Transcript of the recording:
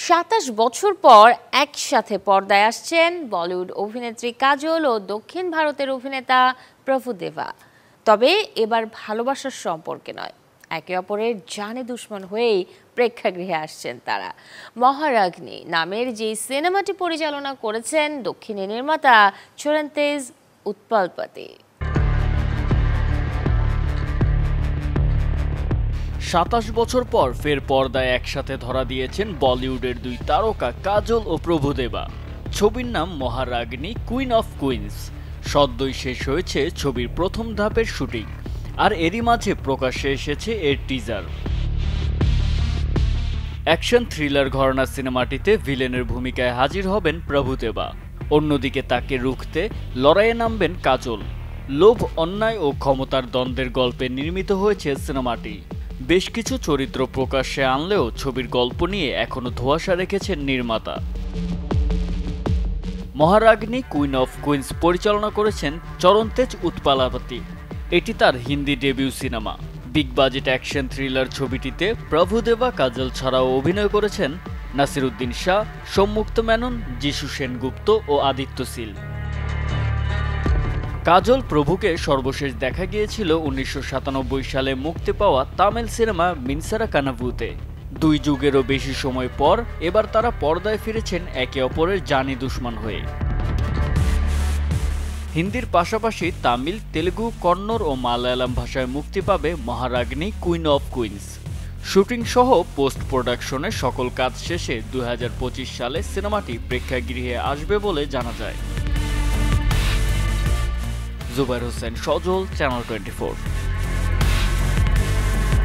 ২৭ বছর পর একসাথে পর্দায় আসছেন বলিউড অভিনেত্রী কাজল ও দক্ষিণ ভারতের অভিনেতা প্রভুদেবা। তবে এবার ভালোবাসার সম্পর্কে নয়, একে অপরের জানে দুশ্মন হয়েই প্রেক্ষাগৃহে আসছেন তারা। মহারাগনি নামের যে সিনেমাটি পরিচালনা করেছেন দক্ষিণী নির্মাতা চরণতেজ উৎপলপতি। ২৭ বছর পর ফের পর্দায় একসাথে ধরা দিয়েছেন বলিউডের দুই তারকা কাজল ও প্রভুদেবা। ছবির নাম মহারাগনি কুইন অফ কুইন্স। সদ্যই শেষ হয়েছে ছবির প্রথম ধাপের শুটিং, আর এরই মাঝে প্রকাশ্যে এসেছে এর টিজার। অ্যাকশন থ্রিলার ঘরানা সিনেমাটিতে ভিলেনের ভূমিকায় হাজির হবেন প্রভুদেবা। অন্যদিকে তাকে রুখতে লড়াইয়ে নামবেন কাজল। লোভ, অন্যায় ও ক্ষমতার দ্বন্দ্বের গল্পে নির্মিত হয়েছে সিনেমাটি। বেশ কিছু চরিত্র প্রকাশ্যে আনলেও ছবির গল্প নিয়ে এখনো ধোঁয়াশা রেখেছেন নির্মাতা। মহারাগনি কুইন অফ কুইন্স পরিচালনা করেছেন চরণতেজ উৎপলাপতি। এটি তার Hindi debut cinema. Big budget action thriller ছবিটিতে প্রভুদেবা কাজল ছাড়াও অভিনয় করেছেন নাসিরুদ্দিন শাহ, সম্মুক্ত মেনন, যিশু সেনগুপ্ত ও আদিত্য সিল। কাজল প্রভুকে সর্বশেষ দেখা গিয়েছিল ১৯৯৭ সালে মুক্তি পাওয়া তামিল সিনেমা মিনসারা কানাভুতে। ২ যুগেরও বেশি সময় পর এবার তারা পর্দায় ফিরেছেন একে অপরের জানি দুশ্মন হয়ে। হিন্দির পাশাপাশি তামিল, তেলুগু, কন্নড় ও মালায়ালাম ভাষায় মুক্তি পাবে মহারাগনি কুইন অফ কুইন্স। শুটিং সহ পোস্ট প্রোডাকশনের সকল কাজ শেষে ২০২৫ সালে সিনেমাটি প্রেক্ষাগৃহে আসবে বলে জানা যায়। জুবাইর হোসেন সজল, চ্যানেল 24।